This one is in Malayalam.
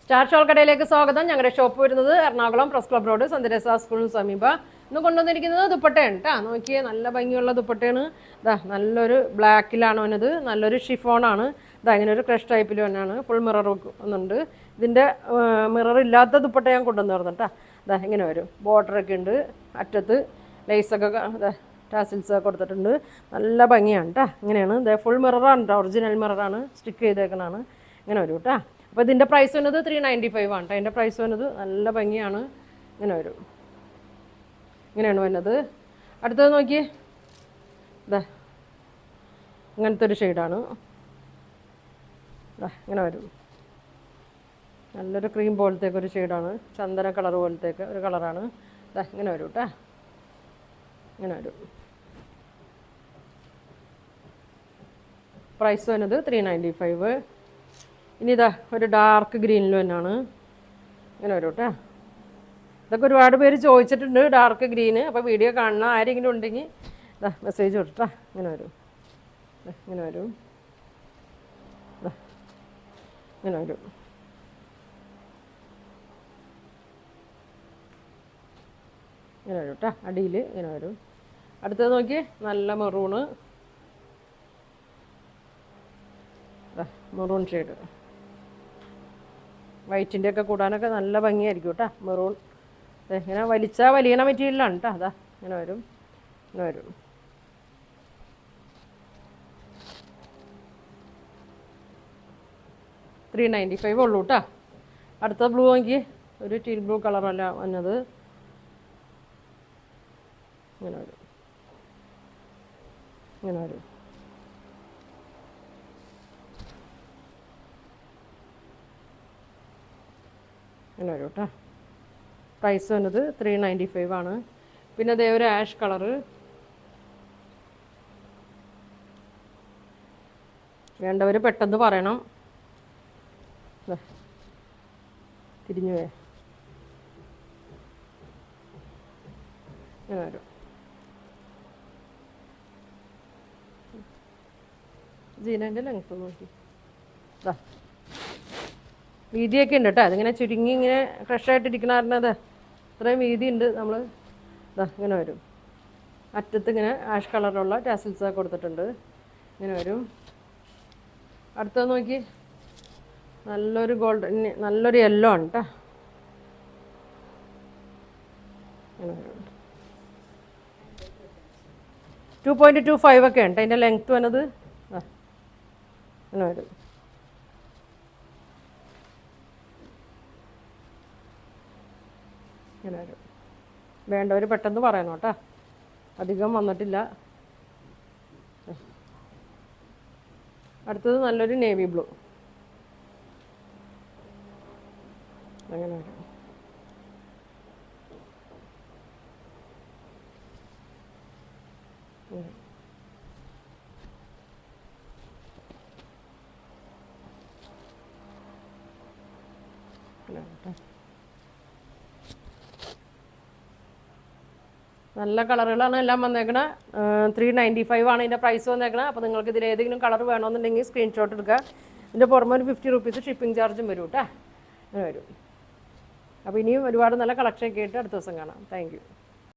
സ്റ്റാർ ഷോൾ കടയിലേക്ക് സ്വാഗതം. ഞങ്ങളുടെ ഷോപ്പ് വരുന്നത് Ernakulam press club road saint സ്കൂളിന് സമീപം. ഇന്ന് കൊണ്ടുവന്നിരിക്കുന്നത് ദുപ്പട്ടയാണ് കേട്ടോ. നോക്കിയേ, നല്ല ഭംഗിയുള്ള ദുപ്പട്ടയാണ്. ഇതാ നല്ലൊരു ബ്ലാക്കിലാണ് വന്നത്, നല്ലൊരു ഷിഫോണാണ്. ഇതാ ഇങ്ങനെ ഒരു ക്രഷ് ടൈപ്പിൽ തന്നെയാണ്. ഫുൾ മിറർ ഒന്നുണ്ട്. ഇതിൻ്റെ മിറർ ഇല്ലാത്ത ദുപ്പട്ട ഞാൻ കൊണ്ടുവന്ന് കേട്ടോ. ഇതാ ഇങ്ങനെ വരും, ബോർഡറൊക്കെ ഉണ്ട്, അറ്റത്ത് ലേസൊക്കെ ടാസിൽസൊക്കെ കൊടുത്തിട്ടുണ്ട്. നല്ല ഭംഗിയാണ് കേട്ടോ. ഇങ്ങനെയാണ്, ഇതേ ഫുൾ മിററാണ് കേട്ടോ, ഒറിജിനൽ മിററാണ്, സ്റ്റിക്ക് ചെയ്തേക്കണതാണ്. ഇങ്ങനെ വരും കേട്ടോ. അപ്പോൾ ഇതിൻ്റെ പ്രൈസ് വന്നത് 395 ആണ് കേട്ടോ. അതിൻ്റെ പ്രൈസ് വന്നത് നല്ല ഭംഗിയാണ്. ഇങ്ങനെ വരും, ഇങ്ങനെയാണ് വന്നത്. അടുത്തത് നോക്കി, ഇതാ ഇങ്ങനത്തെ ഒരു ഷെയ്ഡാണ്. ഇങ്ങനെ വരും, നല്ലൊരു ക്രീം പോലത്തേക്ക് ഒരു ഷെയ്ഡാണ്, ചന്ദന കളർ പോലത്തേക്ക് ഒരു കളറാണ്. ഇതാ ഇങ്ങനെ വരും കേട്ടോ. ഇങ്ങനെ വരും. പ്രൈസ് വന്നത് 395. ഇനി ഇതാ ഒരു ഡാർക്ക് ഗ്രീനിൽ തന്നെയാണ്. ഇങ്ങനെ വരും കേട്ടോ. ഇതൊക്കെ ഒരുപാട് പേര് ചോദിച്ചിട്ടുണ്ട് ഡാർക്ക് ഗ്രീന്. അപ്പോൾ വീഡിയോ കാണുന്ന ആരെങ്കിലും ഉണ്ടെങ്കിൽ ഇതാ മെസ്സേജ് കൊടുത്താ. ഇങ്ങനെ വരും, ഇങ്ങനെ വരും, ഇങ്ങനെ വരും. ഇങ്ങനെ വരും കേട്ടോ. അടിയിൽ ഇങ്ങനെ വരും. അടുത്തത് നോക്കി, നല്ല മെറൂണ്, മെറൂൺ ഷെയ്ഡ്. വൈറ്റിൻ്റെ ഒക്കെ കൂടാനൊക്കെ നല്ല ഭംഗിയായിരിക്കും കേട്ടോ മെറൂൺ. ഇങ്ങനെ വലിച്ചാൽ വലിയണ മെറ്റീരിയലാണ് കേട്ടോ. അതാ ഇങ്ങനെ വരും, ഇങ്ങനെ വരും. $395 ഉള്ളൂ കേട്ടോ. അടുത്ത ബ്ലൂ നോക്കി, ഒരു ടീൽ ബ്ലൂ കളറല്ല വന്നത്. ഇങ്ങനെ വരും, ഇങ്ങനെ വരും. ഇങ്ങനെ വരും കേട്ടോ. പ്രൈസ് വന്നത് 395 ആണ്. പിന്നെ അതേ ഒരു ആഷ് കളറ്. വേണ്ടവർ പെട്ടെന്ന് പറയണം. തിരിഞ്ഞു പോയേ. ഇങ്ങനെ വരും. ജീനൻ്റെ ലെങ്ത്ത് നോക്കി, ഇതാ വീതിയൊക്കെ ഉണ്ട് കേട്ടോ. അതിങ്ങനെ ചുരുങ്ങി ഇങ്ങനെ ഫ്രഷായിട്ടിരിക്കണ കാരണം അത് ഇത്രയും വീതി ഉണ്ട്. നമ്മൾ ഇതാ ഇങ്ങനെ വരും. അറ്റത്ത് ഇങ്ങനെ ആഷ് കളറുള്ള ടാസിൽസൊക്കെ കൊടുത്തിട്ടുണ്ട്. ഇങ്ങനെ വരും. അടുത്തത് നോക്കി, നല്ലൊരു ഗോൾഡൻ, നല്ലൊരു യെല്ലോ ആണ് കേട്ടോ. ഇങ്ങനെ വരും. 2.25 ഒക്കെ ഉണ്ട് അതിൻ്റെ ലെങ്ത്ത് വന്നത്. ഇങ്ങനെ വരും. ഇങ്ങനെ വരും. വേണ്ടവർ പെട്ടെന്ന് പറയണം കേട്ടോ, അധികം വന്നിട്ടില്ല. അടുത്തത് നല്ലൊരു നേവി ബ്ലൂ. അങ്ങനെ വരും. നല്ല കളറുകളാണ് എല്ലാം വന്നേക്കണത്. 395 ആണ് ഇതിൻ്റെ പ്രൈസ് വന്നേക്കണത്. അപ്പോൾ നിങ്ങൾക്ക് ഇതിൽ ഏതെങ്കിലും കളർ വേണമെന്നുണ്ടെങ്കിൽ സ്ക്രീൻഷോട്ട് എടുക്കുക. ഇതിൻ്റെ പുറമെ ഒരു ₹50 ഷിപ്പിംഗ് ചാർജും വരും കേട്ടോ. അങ്ങനെ വരും. അപ്പോൾ ഇനിയും ഒരുപാട് നല്ല കളക്ഷനൊക്കെ ആയിട്ട് അടുത്ത ദിവസം കാണാം. Thank you.